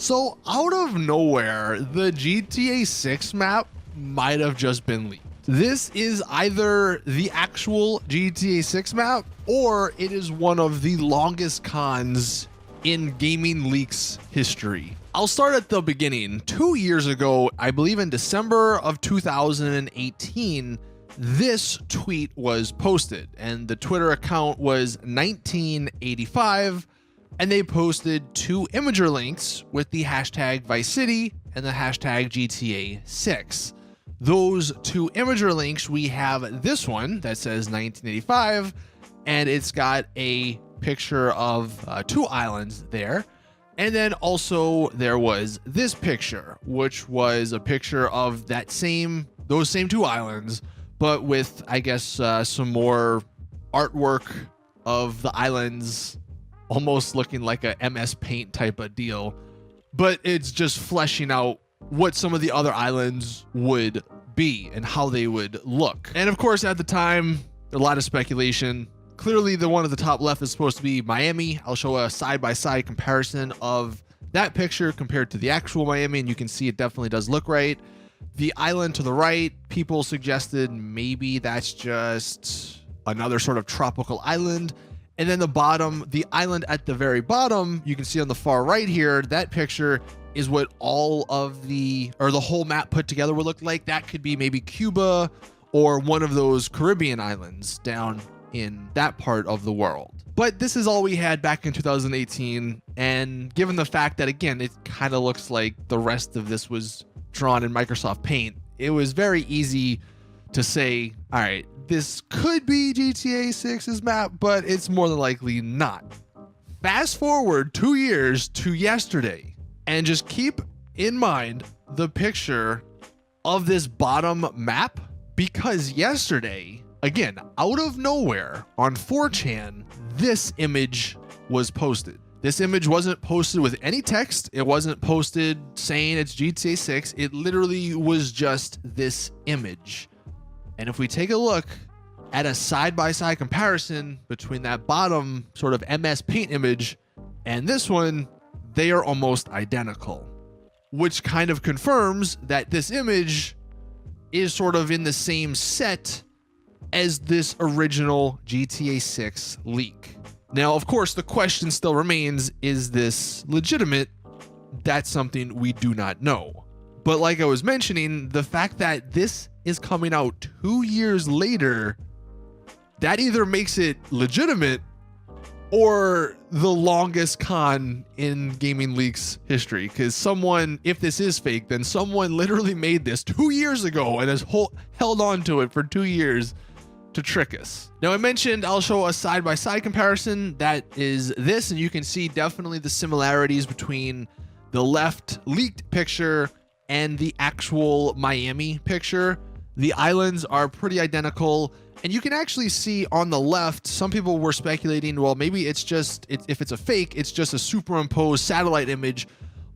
So out of nowhere, the GTA 6 map might have just been leaked. This is either the actual GTA 6 map or it is one of the longest cons in gaming leaks history. I'll start at the beginning. 2 years ago, I believe in December of 2018, this tweet was posted and the Twitter account was 1985. And they posted two Imgur links with the hashtag Vice City and the hashtag GTA 6. Those two Imgur links, we have this one that says 1985, and it's got a picture of two islands there. And then also there was this picture, which was a picture of those same two islands, but with, I guess, some more artwork of the islands almost looking like a MS Paint type of deal, but it's just fleshing out what some of the other islands would be and how they would look. And of course, at the time, a lot of speculation. Clearly, the one at the top left is supposed to be Miami. I'll show a side-by-side comparison of that picture compared to the actual Miami, and you can see it definitely does look right. The island to the right, people suggested maybe that's just another sort of tropical island. And then the bottom, the island at the very bottom, you can see on the far right here, that picture is what all of the whole map put together would look like. That could be maybe Cuba or one of those Caribbean islands down in that part of the world. But this is all we had back in 2018. And given the fact that, again, it kind of looks like the rest of this was drawn in Microsoft Paint, it was very easy to say, all right, this could be GTA 6's map, but it's more than likely not. Fast forward 2 years to yesterday, and just keep in mind the picture of this bottom map, because yesterday, again, out of nowhere on 4chan, this image was posted. This image wasn't posted with any text. It wasn't posted saying it's GTA 6. It literally was just this image. And if we take a look at a side-by-side comparison between that bottom sort of MS Paint image and this one, they are almost identical, which kind of confirms that this image is sort of in the same set as this original GTA 6 leak. Now, of course, the question still remains, is this legitimate? That's something we do not know. But like I was mentioning, the fact that this is coming out 2 years later, that either makes it legitimate or the longest con in gaming leaks history. Because someone, if this is fake, then someone literally made this 2 years ago and has held on to it for 2 years to trick us. Now, I mentioned I'll show a side-by-side comparison. That is this, and you can see definitely the similarities between the left leaked picture and the actual Miami picture. The islands are pretty identical, and you can actually see on the left, some people were speculating, well, maybe it's just, if it's a fake, it's just a superimposed satellite image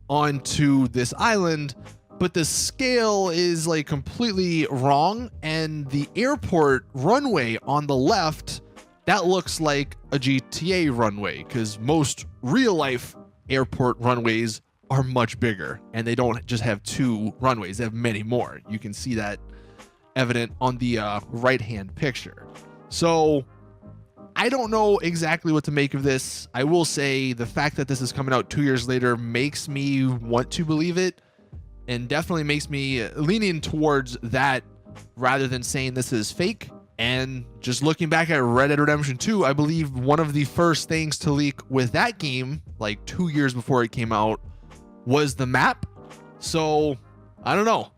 onto this island, but the scale is like completely wrong, and the airport runway on the left, that looks like a GTA runway, because most real-life airport runways are much bigger, and they don't just have two runways, they have many more. You can see that evident on the right-hand picture. So I don't know exactly what to make of this. I will say the fact that this is coming out 2 years later makes me want to believe it, and definitely makes me leaning towards that rather than saying this is fake. And just looking back at Red Dead Redemption 2, I believe one of the first things to leak with that game, like 2 years before it came out, was the map. So I don't know.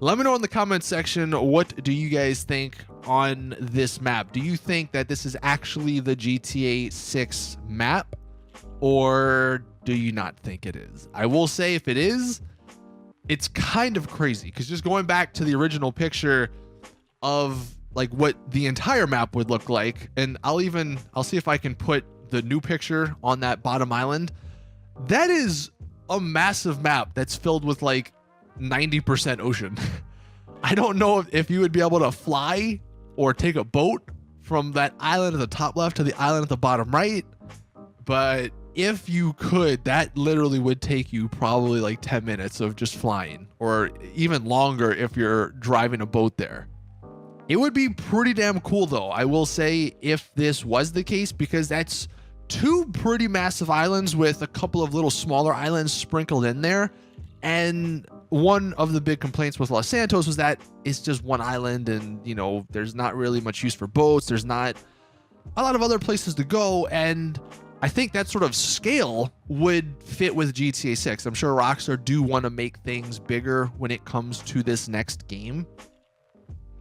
Let me know in the comments section, what do you guys think on this map? Do you think that this is actually the GTA 6 map, or do you not think it is? I will say, if it is, it's kind of crazy, because just going back to the original picture of like what the entire map would look like, and I'll see if I can put the new picture on that bottom island. That is a massive map that's filled with like 90% ocean. I don't know if you would be able to fly or take a boat from that island at the top left to the island at the bottom right, but if you could, that literally would take you probably like 10 minutes of just flying, or even longer if you're driving a boat there. It would be pretty damn cool though, I will say, if this was the case, because that's two pretty massive islands with a couple of little smaller islands sprinkled in there. And one of the big complaints with Los Santos was that it's just one island, and you know, there's not really much use for boats. There's not a lot of other places to go, and I think that sort of scale would fit with GTA 6. I'm sure Rockstar do want to make things bigger when it comes to this next game,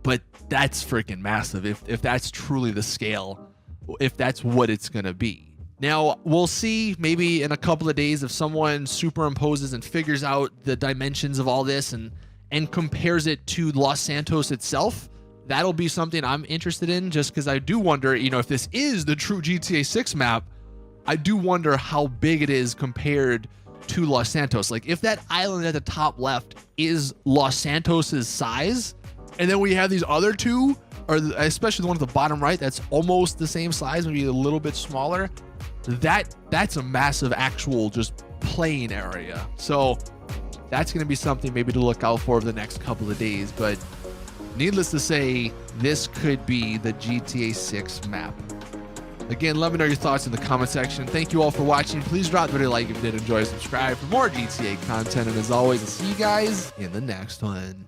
but that's freaking massive if that's truly the scale, if that's what it's gonna be. Now, we'll see maybe in a couple of days if someone superimposes and figures out the dimensions of all this and compares it to Los Santos itself. That'll be something I'm interested in, just because I do wonder, you know, if this is the true GTA 6 map, I do wonder how big it is compared to Los Santos. Like, if that island at the top left is Los Santos's size, and then we have these other two, or especially the one at the bottom right, that's almost the same size, maybe a little bit smaller, that's a massive actual just playing area. So that's going to be something maybe to look out for over the next couple of days. But needless to say, this could be the GTA 6 map. Again, let me know your thoughts in the comment section. Thank you all for watching. Please drop the video a like if you did enjoy. Subscribe for more GTA content. And as always, I'll see you guys in the next one.